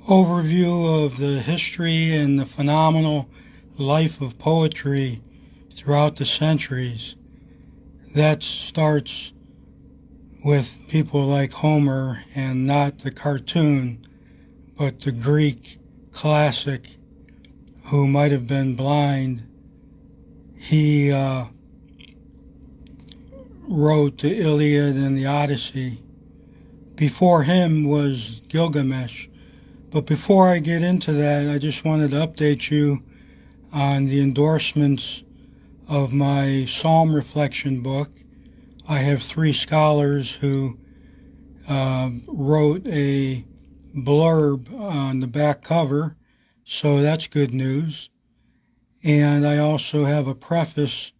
overview of the history and the phenomenal life of poetry throughout the centuries. That starts with people like Homer, and not the cartoon, but the Greek classic who might have been blind. He wrote the Iliad and the Odyssey. Before him was Gilgamesh. But before I get into that, I just wanted to update you on the endorsements of my Psalm Reflection book. I have 3 scholars who wrote a blurb on the back cover, so that's good news. And I also have a preface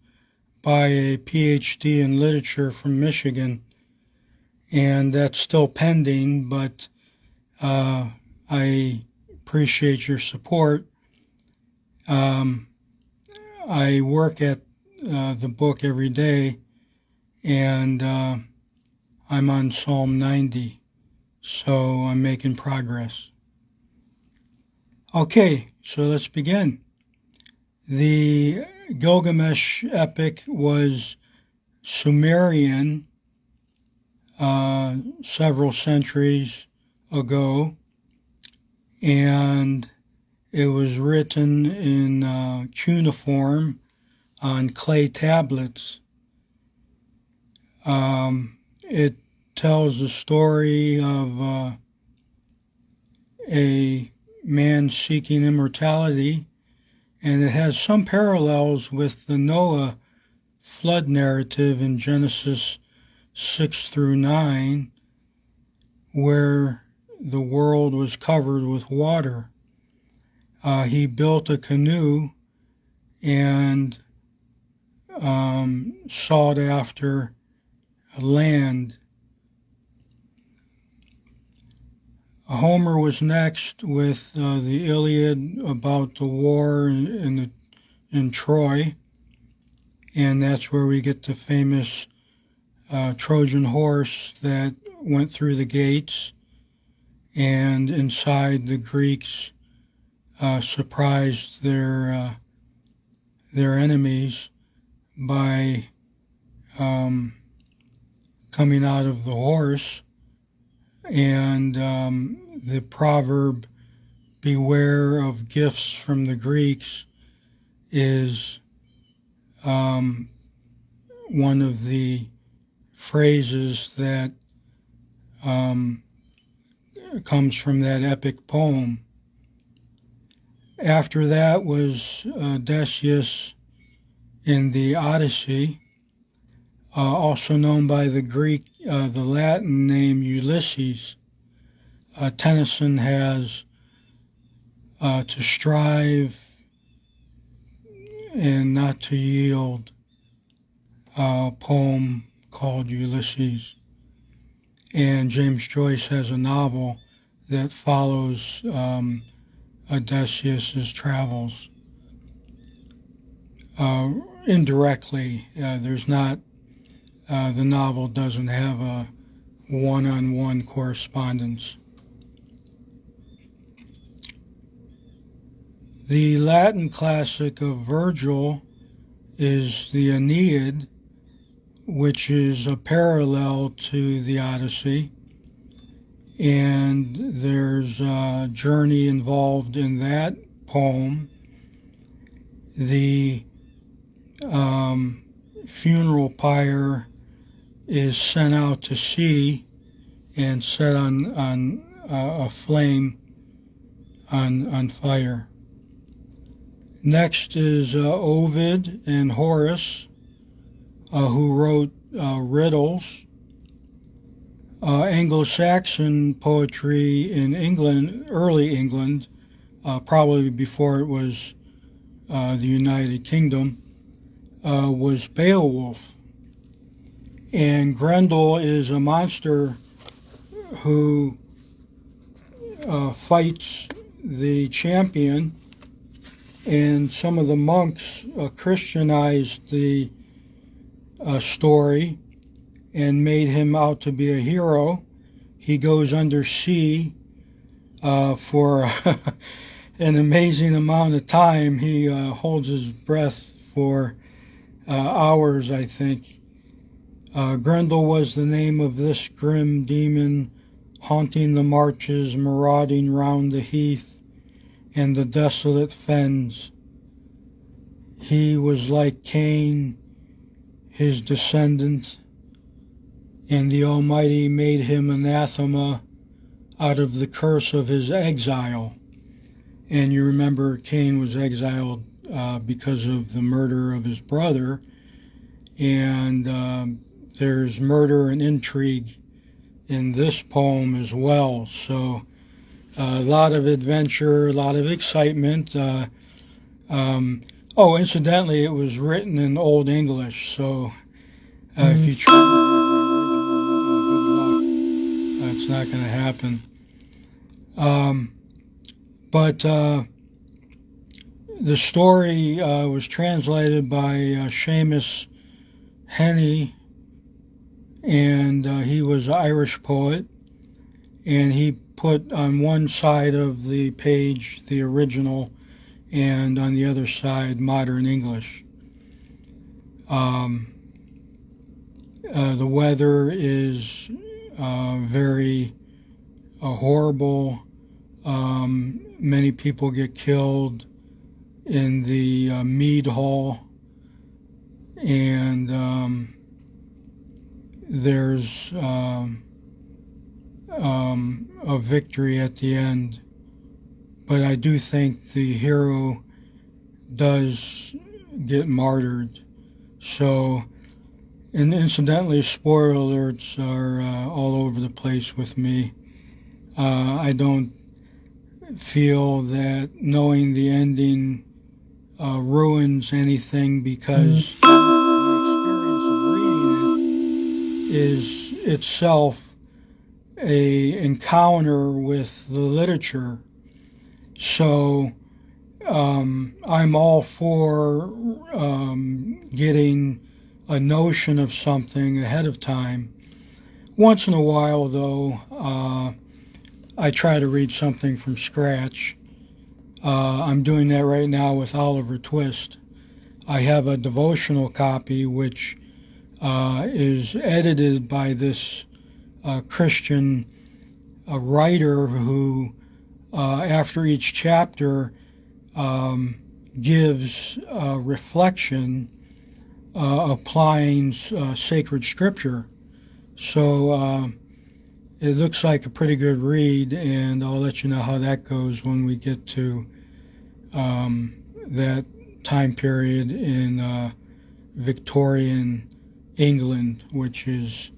by a PhD in literature from Michigan, and that's still pending, but I appreciate your support. I work at the book every day, and I'm on Psalm 90, so I'm making progress. Okay, so let's begin. The Gilgamesh epic was Sumerian several centuries ago, and it was written in cuneiform on clay tablets. It tells the story of a man seeking immortality, and it has some parallels with the Noah flood narrative in Genesis 6 through 9, where the world was covered with water. He built a canoe and sought after land. Homer was next with the Iliad about the war in Troy, and that's where we get the famous Trojan horse that went through the gates, and inside the Greeks surprised their enemies by coming out of the horse. And the proverb, beware of gifts from the Greeks, is one of the phrases that comes from that epic poem. After that was Odysseus in the Odyssey, also known by the Latin name Ulysses. Tennyson has to strive and not to yield, a poem called Ulysses. And James Joyce has a novel that follows Odysseus' travels. Indirectly, there's not, the novel doesn't have a one-on-one correspondence. The Latin classic of Virgil is the Aeneid, which is a parallel to the Odyssey, and there's a journey involved in that poem. The funeral pyre is sent out to sea and set on a flame on fire. Next is Ovid and Horace, who wrote riddles. Anglo-Saxon poetry in England, early England, probably before it was the United Kingdom, was Beowulf. And Grendel is a monster who fights the champion, and some of the monks Christianized the story and made him out to be a hero. He goes under sea for an amazing amount of time. He holds his breath for hours, I think. Grendel was the name of this grim demon, haunting the marches, marauding round the heath and the desolate fens. He was like Cain, his descendant, and the Almighty made him anathema out of the curse of his exile. And you remember Cain was exiled because of the murder of his brother, and there's murder and intrigue in this poem as well. So a lot of adventure, a lot of excitement. Incidentally, it was written in Old English, so if you try to read the original, good luck. It's not going to happen. But the story was translated by Seamus Heaney, and he was an Irish poet, and he put on one side of the page the original, and on the other side modern English. The weather is very horrible. Many people get killed in the mead hall, and there's a victory at the end. But I do think the hero does get martyred. So, and incidentally, spoiler alerts are all over the place with me. I don't feel that knowing the ending ruins anything, because the experience of reading it is itself a encounter with the literature. So I'm all for getting a notion of something ahead of time. Once in a while, though, I try to read something from scratch. I'm doing that right now with Oliver Twist. I have a devotional copy which is edited by this Christian writer who, after each chapter, gives reflection applying sacred scripture. So it looks like a pretty good read, and I'll let you know how that goes when we get to that time period in Victorian England, which is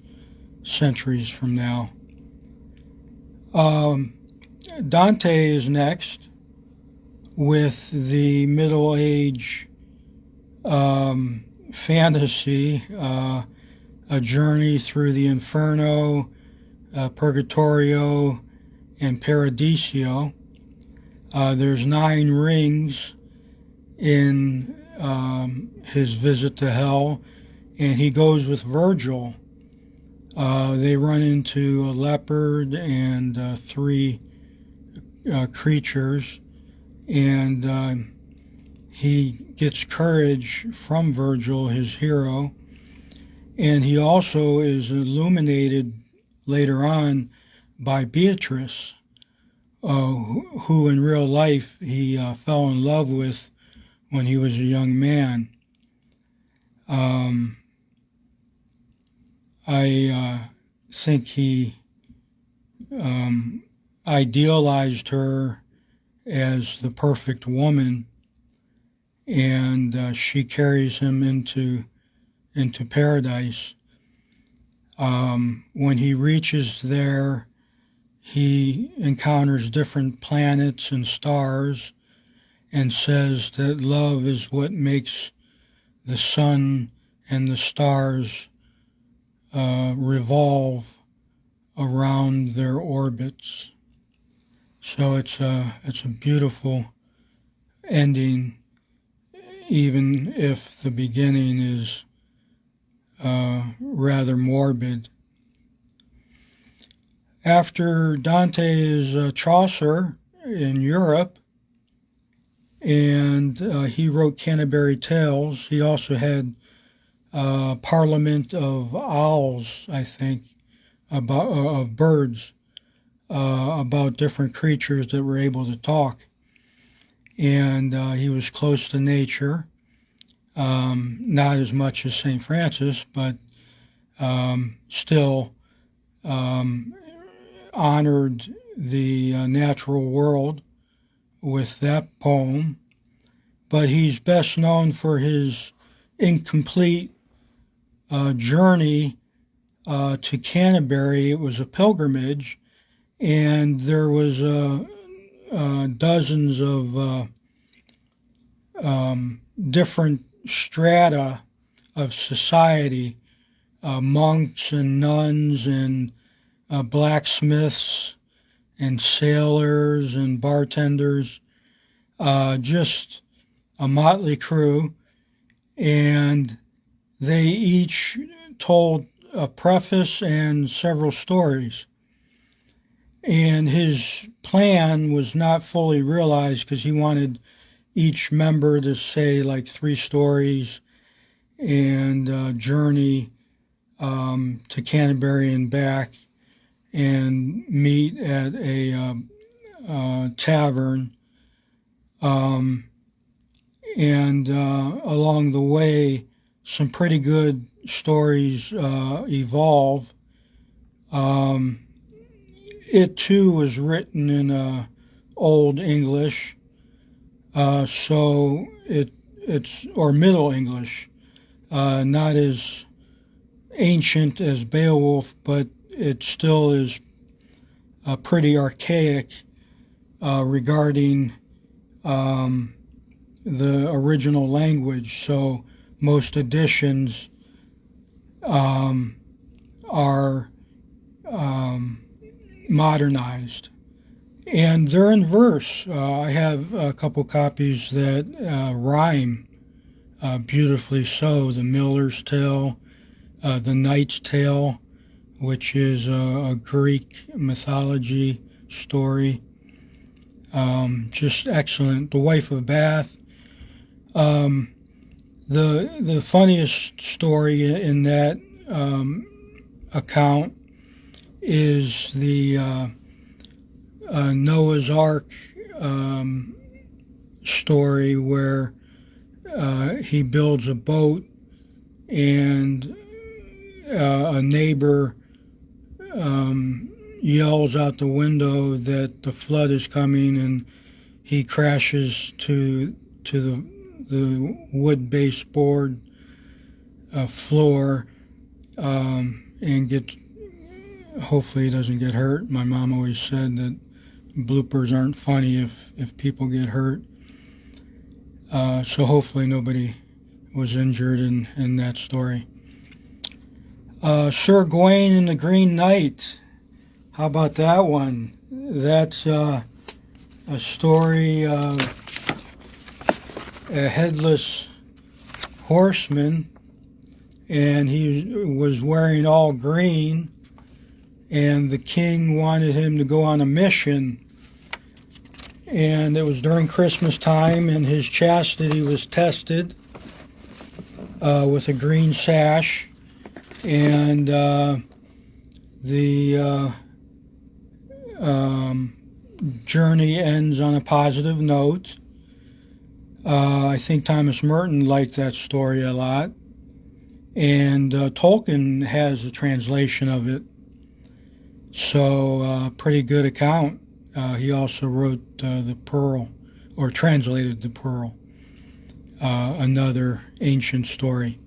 centuries from now. Dante is next with the Middle Age fantasy, a journey through the Inferno, Purgatorio, and Paradiso. There's 9 rings in his visit to hell, and he goes with Virgil. They run into a leopard and 3 creatures, and he gets courage from Virgil, his hero, and he also is illuminated later on by Beatrice, who in real life he fell in love with when he was a young man. I think he idealized her as the perfect woman, and she carries him into paradise. When he reaches there, he encounters different planets and stars, and says that love is what makes the sun and the stars revolve around their orbits. So it's a beautiful ending, even if the beginning is rather morbid. After Dante is Chaucer in Europe, and he wrote Canterbury Tales. He also had Parliament of Owls, I think, about of birds, about different creatures that were able to talk. And he was close to nature, not as much as St. Francis, but still honored the natural world with that poem. But he's best known for his incomplete journey to Canterbury. It was a pilgrimage, and there was dozens of different strata of society, monks and nuns and blacksmiths and sailors and bartenders, just a motley crew, and they each told a preface and several stories. And his plan was not fully realized because he wanted each member to say like 3 stories and journey to Canterbury and back and meet at a tavern. And along the way, some pretty good stories evolve. It too was written in Old English, so it's or Middle English, not as ancient as Beowulf, but it still is pretty archaic regarding the original language. So most editions are modernized, and they're in verse. I have a couple copies that rhyme beautifully so. The Miller's Tale, the Knight's Tale, which is a Greek mythology story. Just excellent. The Wife of Bath. The funniest story in that account is the Noah's Ark story, where he builds a boat and a neighbor yells out the window that the flood is coming, and he crashes to the wood baseboard floor and gets. Hopefully he doesn't get hurt. My mom always said that bloopers aren't funny if people get hurt. So hopefully nobody was injured in that story. Sir Gawain and the Green Knight. How about that one? That's a story of a headless horseman, and he was wearing all green, and the king wanted him to go on a mission, and it was during Christmas time, and his chastity was tested with a green sash, and the journey ends on a positive note. I think Thomas Merton liked that story a lot, and Tolkien has a translation of it, so pretty good account. He also wrote The Pearl, or translated The Pearl, another ancient story.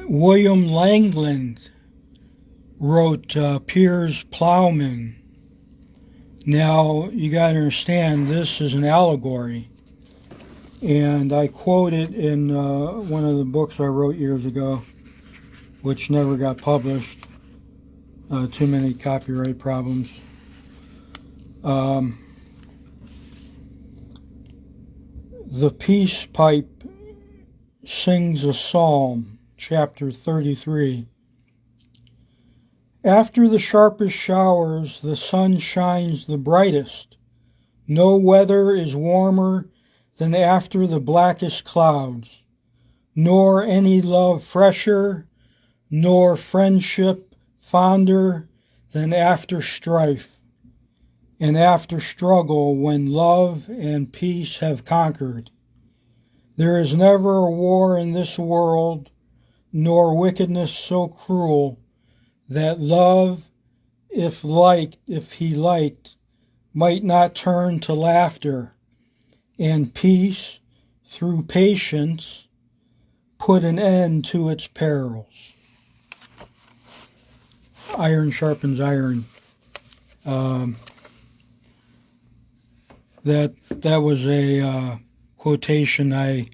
William Langland wrote Piers Plowman. Now, you got to understand, this is an allegory, and I quote it in one of the books I wrote years ago, which never got published. Too many copyright problems. The peace pipe sings a psalm. chapter 33. After the sharpest showers, the sun shines the brightest. No weather is warmer than after the blackest clouds, nor any love fresher, nor friendship fonder than after strife, and after struggle when love and peace have conquered. There is never a war in this world, nor wickedness so cruel, that love, if he liked, might not turn to laughter, and peace, through patience, put an end to its perils. Iron sharpens iron. That was a quotation. I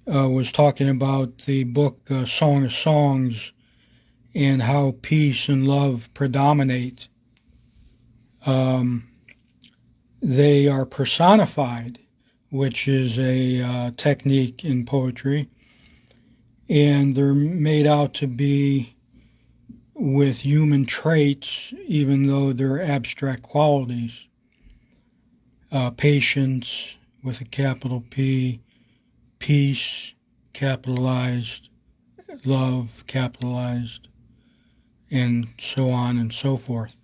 was talking about the book Song of Songs and how peace and love predominate. They are personified, which is a technique in poetry, and they're made out to be with human traits, even though they're abstract qualities. Patience with a capital P, peace capitalized, love capitalized, and so on and so forth.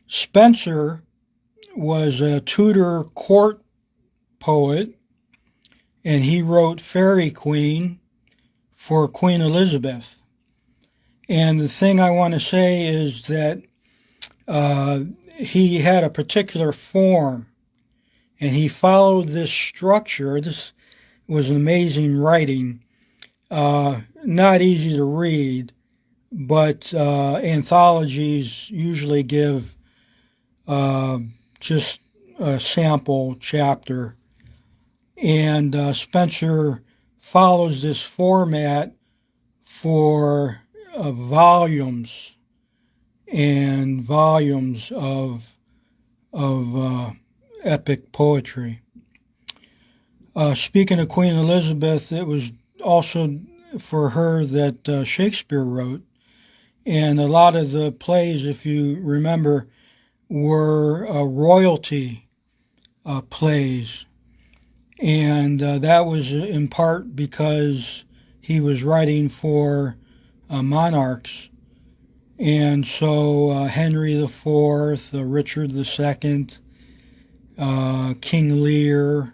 Spenser was a Tudor court poet, and he wrote Faerie Queene for Queen Elizabeth. And the thing I want to say is that he had a particular form, and he followed this structure. This was an amazing writing, not easy to read, but anthologies usually give just a sample chapter. And Spenser follows this format for volumes and volumes of epic poetry. Speaking of Queen Elizabeth, it was also for her that Shakespeare wrote, and a lot of the plays, if you remember, were royalty plays, and that was in part because he was writing for monarchs. And so Henry IV, Richard II, King Lear,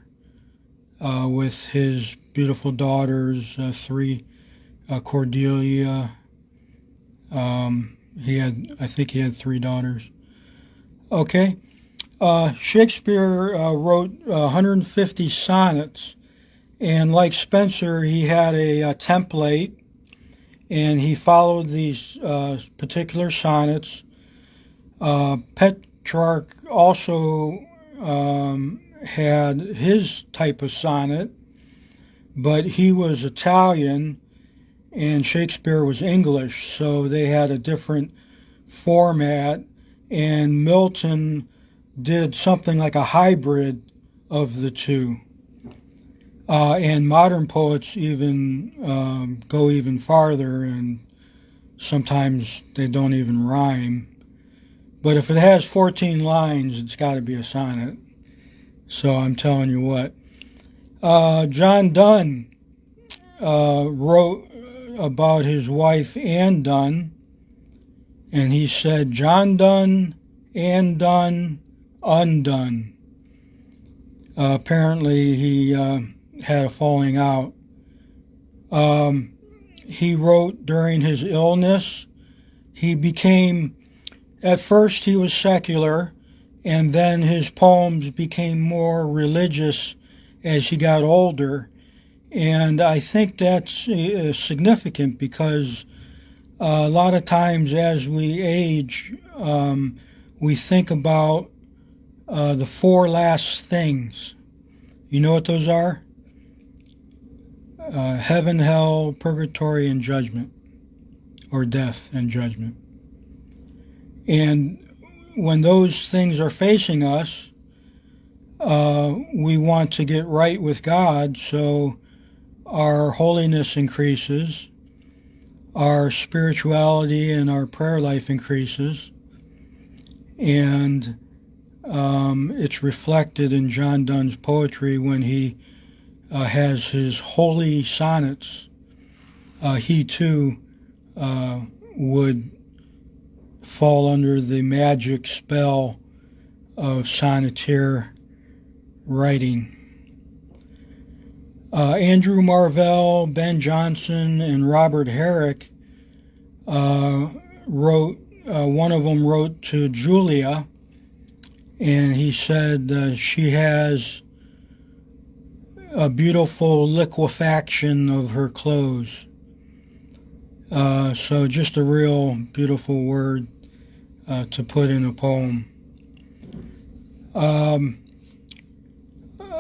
with his beautiful daughters, Cordelia. I think he had 3 daughters. Okay. Shakespeare wrote 150 sonnets, and like Spenser, he had a template, and he followed these particular sonnets. Petrarch also had his type of sonnet, but he was Italian and Shakespeare was English, so they had a different format, and Milton did something like a hybrid of the two. And modern poets even go even farther, and sometimes they don't even rhyme. But if it has 14 lines, it's got to be a sonnet. So I'm telling you what. John Donne wrote about his wife Anne Donne, and he said, John Donne, Anne Donne, undone. Apparently he had a falling out. He wrote during his illness. At first he was secular, and then his poems became more religious as he got older. And I think that's significant because a lot of times as we age, we think about the 4 last things. You know what those are? Heaven, hell, purgatory, and judgment, or death and judgment. And when those things are facing us, we want to get right with God, so our holiness increases, our spirituality and our prayer life increases, and it's reflected in John Donne's poetry when he has his holy sonnets. He too would fall under the magic spell of sonneteer writing. Andrew Marvell, Ben Jonson, and Robert Herrick wrote, one of them wrote to Julia, and he said she has a beautiful liquefaction of her clothes. So just a real beautiful word to put in a poem.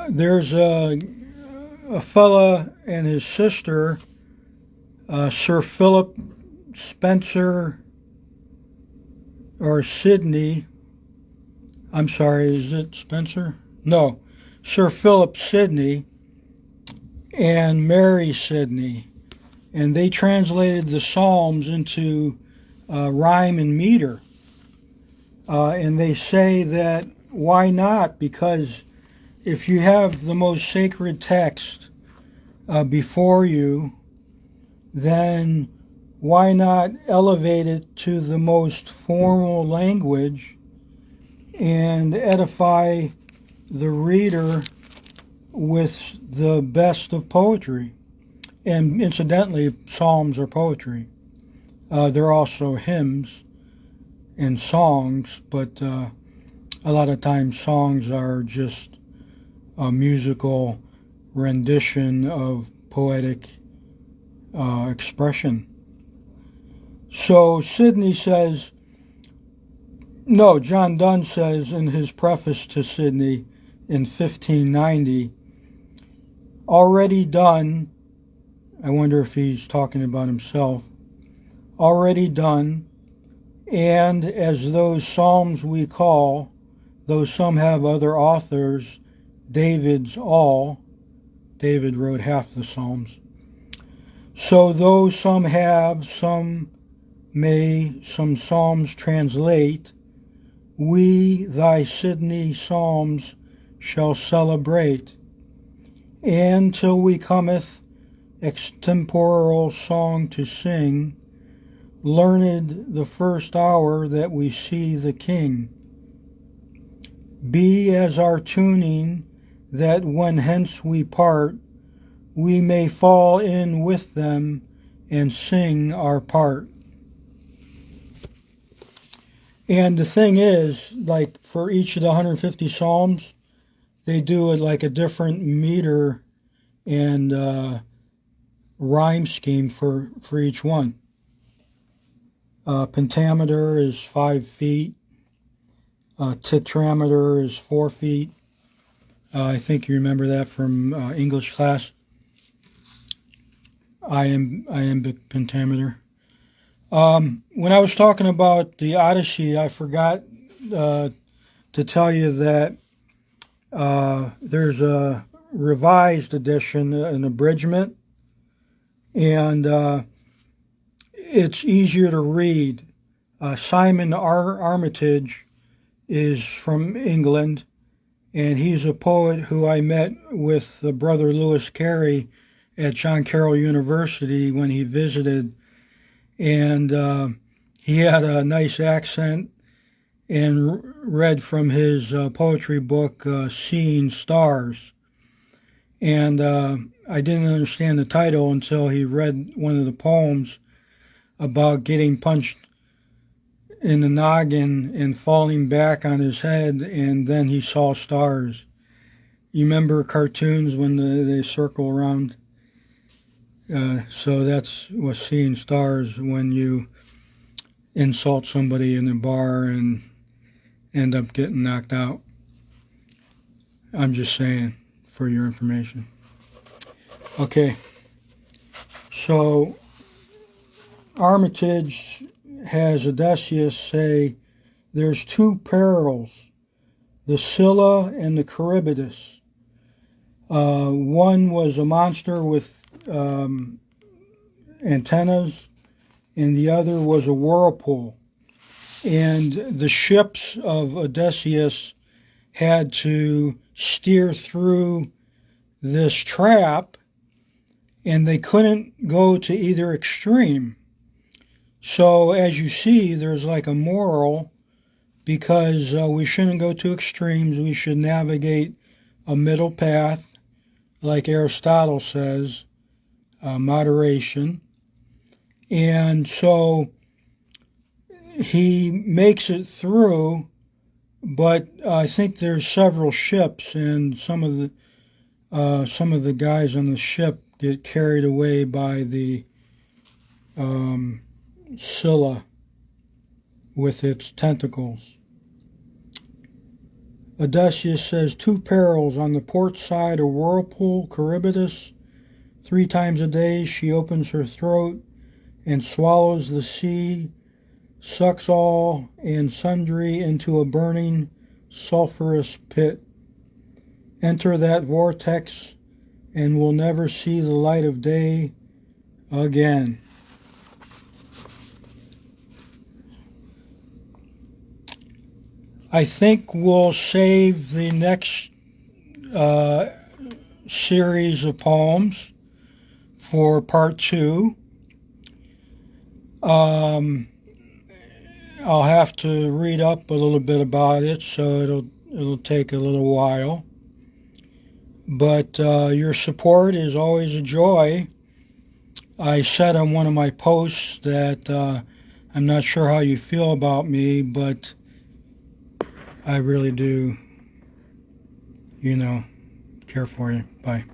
There's a fella and his sister, Sir Philip Spencer, or Sidney. I'm sorry, is it Spencer? No, Sir Philip Sidney and Mary Sidney. And they translated the Psalms into rhyme and meter. And they say that why not? Because if you have the most sacred text before you, then why not elevate it to the most formal language and edify the reader with the best of poetry? And incidentally, psalms are poetry. They're also hymns and songs, but a lot of times songs are just a musical rendition of poetic expression. So Sidney says, no, John Donne says in his preface to Sidney in 1590, already done, I wonder if he's talking about himself, already done, and as those psalms we call, though some have other authors, David's all. David wrote half the psalms. So though some have, some may, some psalms translate, we thy Sidney psalms shall celebrate, and till we cometh extemporal song to sing, learned the first hour that we see the King. Be as our tuning, that when hence we part, we may fall in with them and sing our part. And the thing is, like for each of the 150 Psalms, they do it like a different meter and rhyme scheme for each one. Pentameter is 5 feet. Tetrameter is 4 feet. I think you remember that from English class. Iambic pentameter. When I was talking about the Odyssey, I forgot to tell you that there's a revised edition, an abridgment, and it's easier to read. Simon Armitage is from England, and he's a poet who I met with the brother Lewis Carey at John Carroll University when he visited, and he had a nice accent and read from his poetry book, Seeing Stars. And I didn't understand the title until he read one of the poems about getting punched in the noggin and falling back on his head, and then he saw stars. You remember cartoons when they circle around? So that's what seeing stars, when you insult somebody in a bar and end up getting knocked out. I'm just saying for your information. Okay, so Armitage has Odysseus say there's two perils, the Scylla and the Charybdis. One was a monster with antennas, and the other was a whirlpool. And the ships of Odysseus had to steer through this trap, and they couldn't go to either extreme. So as you see, there's like a moral, because we shouldn't go to extremes. We should navigate a middle path, like Aristotle says, moderation. And so he makes it through, but I think there's several ships, and some of the guys on the ship get carried away by the Scylla with its tentacles. Odysseus says, 2 perils on the port side, a whirlpool, Charybdis. 3 times a day she opens her throat and swallows the sea, sucks all and sundry into a burning sulphurous pit. Enter that vortex and will never see the light of day again. I think we'll save the next series of poems for part 2. I'll have to read up a little bit about it, so it'll take a little while. But your support is always a joy. I said on one of my posts that I'm not sure how you feel about me, but I really do, care for you. Bye.